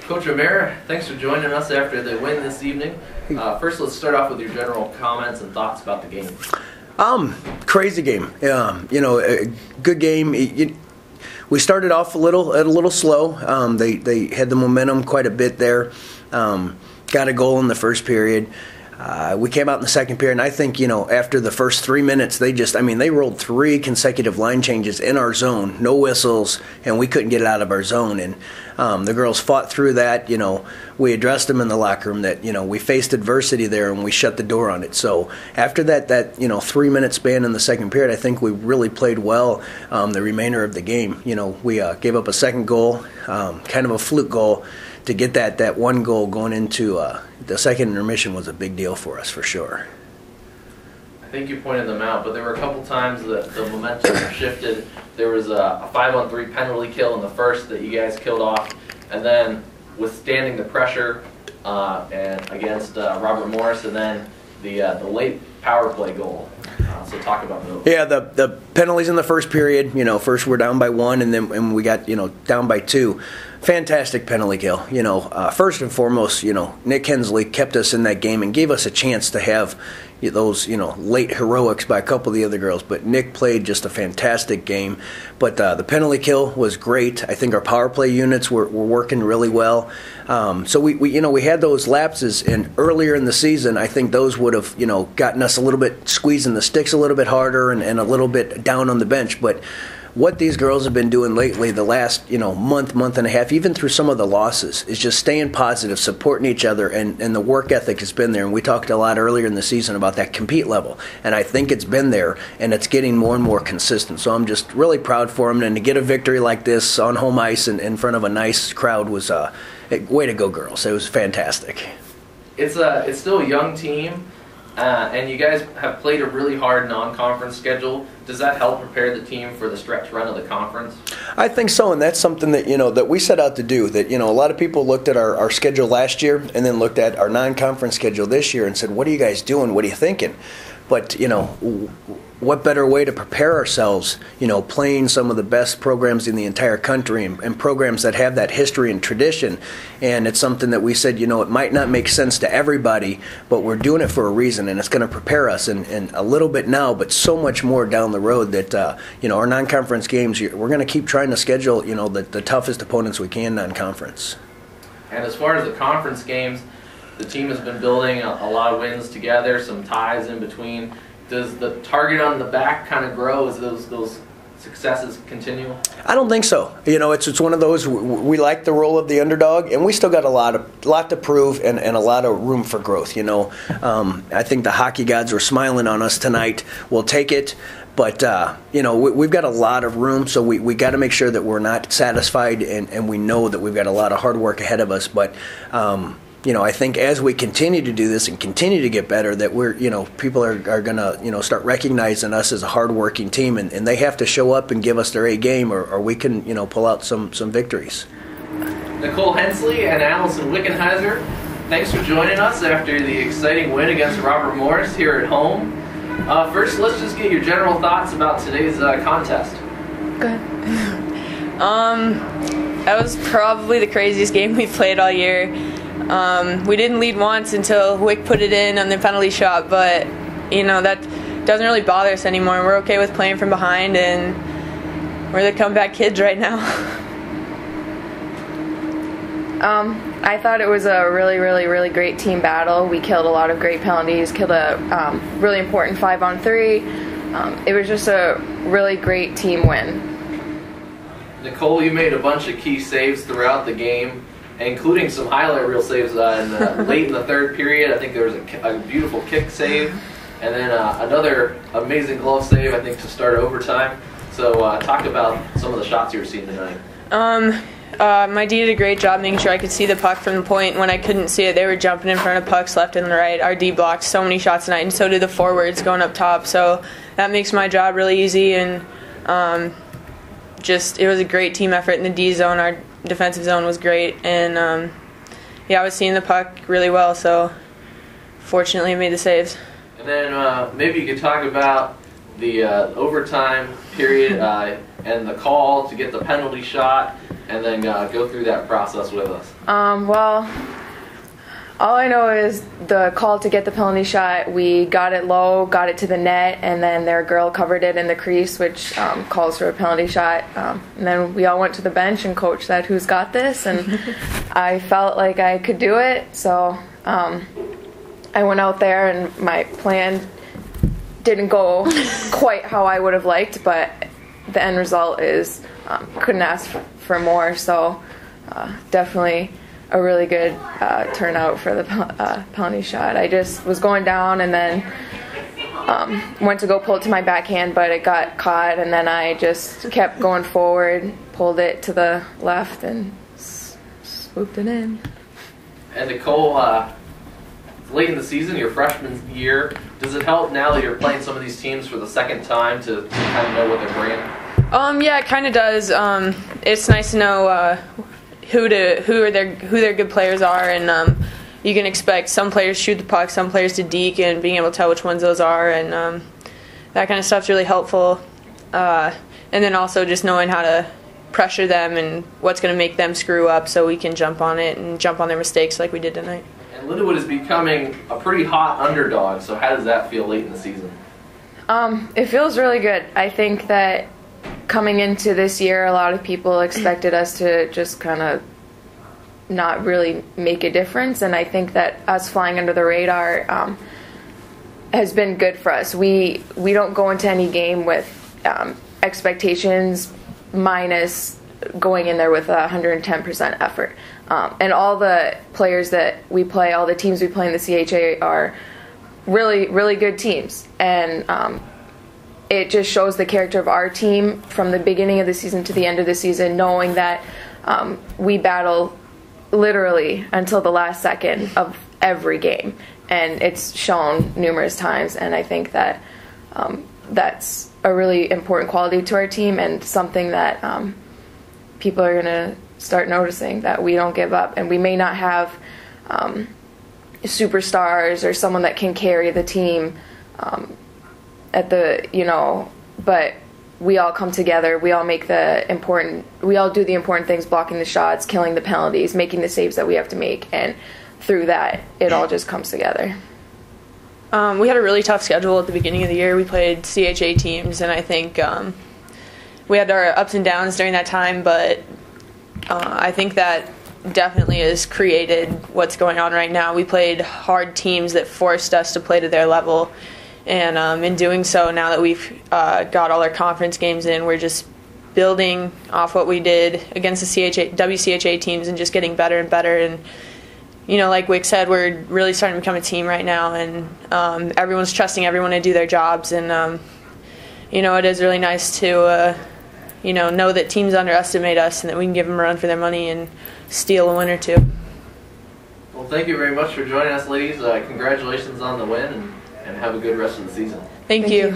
Coach Amir, thanks for joining us after the win this evening. First, let's start off with your general comments and thoughts about the game. Crazy game. A good game. We started off a little slow. They had the momentum quite a bit there. Got a goal in the first period. We came out in the second period, and I think, after the first 3 minutes, they rolled 3 consecutive line changes in our zone, no whistles, and we couldn't get it out of our zone. And the girls fought through that. We addressed them in the locker room that, we faced adversity there, and we shut the door on it. So after that 3-minute span in the second period, I think we really played well the remainder of the game. We gave up a second goal, kind of a fluke goal. To get that one goal going into the second intermission was a big deal for us, for sure. I think you pointed them out, but there were a couple times that the momentum shifted. There was a 5-on-3 penalty kill in the first that you guys killed off, and then withstanding the pressure and against Robert Morris, and then the late power play goal. So talk about those. Yeah, the penalties in the first period. First we're down by 1, and we got down by 2. Fantastic penalty kill. First and foremost, Nick Hensley kept us in that game and gave us a chance to have those late heroics by a couple of the other girls. But Nick played just a fantastic game. But the penalty kill was great. I think our power play units were working really well. So we had those lapses, and earlier in the season, I think those would have gotten us a little bit squeezing the sticks a little bit harder and a little bit down on the bench. But what these girls have been doing lately, the last month and a half, even through some of the losses, is just staying positive, supporting each other, and the work ethic has been there. And we talked a lot earlier in the season about that compete level, and I think it's been there, and it's getting more and more consistent. So I'm just really proud for them, and to get a victory like this on home ice and in front of a nice crowd was way to go, girls. It was fantastic. It's still a young team. And you guys have played a really hard non-conference schedule. Does that help prepare the team for the stretch run of the conference? I think so, and that's something that that we set out to do. That a lot of people looked at our schedule last year and then looked at our non-conference schedule this year and said, "What are you guys doing? What are you thinking?" But what better way to prepare ourselves? Playing some of the best programs in the entire country and programs that have that history and tradition. And it's something that we said, it might not make sense to everybody, but we're doing it for a reason, and it's going to prepare us. And a little bit now, but so much more down the road that our non-conference games, we're going to keep trying to schedule the toughest opponents we can non-conference. And as far as the conference games, the team has been building a lot of wins together, some ties in between. Does the target on the back kind of grow as those successes continue? I don't think so. It's one of those, we like the role of the underdog, and we still got a lot to prove and a lot of room for growth. I think the hockey gods were smiling on us tonight. We'll take it. But, we've got a lot of room, so we got to make sure that we're not satisfied, and we know that we've got a lot of hard work ahead of us. But, I think as we continue to do this and continue to get better, that we're, people are going to, start recognizing us as a hard-working team, and they have to show up and give us their A game, or we can, pull out some victories. Nicole Hensley and Alison Wickenheiser, thanks for joining us after the exciting win against Robert Morris here at home. First, let's just get your general thoughts about today's contest. Good. That was probably the craziest game we've played all year. We didn't lead once until Wick put it in on the penalty shot, but that doesn't really bother us anymore. We're okay with playing from behind, and we're the comeback kids right now. I thought it was a really, really, really great team battle. We killed a lot of great penalties, killed a really important 5-on-3. It was just a really great team win. Nicole, you made a bunch of key saves throughout the game, including some highlight reel saves late in the third period. I think there was a beautiful kick save, and then another amazing glove save, I think, to start overtime. So talk about some of the shots you were seeing tonight. My D did a great job making sure I could see the puck from the point. When I couldn't see it, they were jumping in front of pucks left and right. Our D blocked so many shots tonight, and so did the forwards going up top. So that makes my job really easy, and it was a great team effort in the D zone. Our defensive zone was great, and I was seeing the puck really well, so fortunately I made the saves. And then maybe you could talk about the overtime period and the call to get the penalty shot, and then go through that process with us. Well, all I know is the call to get the penalty shot, we got it low, got it to the net, and then their girl covered it in the crease, which calls for a penalty shot. And then we all went to the bench, and coach said, "Who's got this?" And I felt like I could do it, so I went out there, and my plan didn't go quite how I would have liked, but the end result is couldn't ask for more, so definitely a really good turnout for the penalty shot. I just was going down and then went to go pull it to my backhand, but it got caught, and then I just kept going forward, pulled it to the left, and swooped it in. And Nicole, late in the season, your freshman year, does it help now that you're playing some of these teams for the second time to kind of know what they're bringing? Yeah, it kind of does. It's nice to know who their good players are, and you can expect some players to shoot the puck, some players to deke, and being able to tell which ones those are, and that kind of stuff's really helpful. And then also just knowing how to pressure them and what's going to make them screw up, so we can jump on it and jump on their mistakes like we did tonight. And Lindenwood is becoming a pretty hot underdog, so how does that feel late in the season? It feels really good. I think that coming into this year, a lot of people expected us to just kind of not really make a difference, and I think that us flying under the radar has been good for us. We don't go into any game with expectations minus going in there with 110% effort. And all the players that we play, all the teams we play in the CHA are really, really good teams. And it just shows the character of our team from the beginning of the season to the end of the season, knowing that we battle literally until the last second of every game. And it's shown numerous times. And I think that that's a really important quality to our team, and something that people are going to start noticing, that we don't give up. And we may not have superstars or someone that can carry the team but we all come together. We all do the important things, blocking the shots, killing the penalties, making the saves that we have to make, and through that, it all just comes together. We had a really tough schedule at the beginning of the year. We played CHA teams, and I think we had our ups and downs during that time, but I think that definitely has created what's going on right now. We played hard teams that forced us to play to their level, and in doing so, now that we've got all our conference games in, we're just building off what we did against the WCHA teams and just getting better and better. And like Wick said, we're really starting to become a team right now, and everyone's trusting everyone to do their jobs. And it is really nice to know that teams underestimate us and that we can give them a run for their money and steal a win or two. Well, thank you very much for joining us, ladies. Congratulations on the win, and have a good rest of the season. Thank you.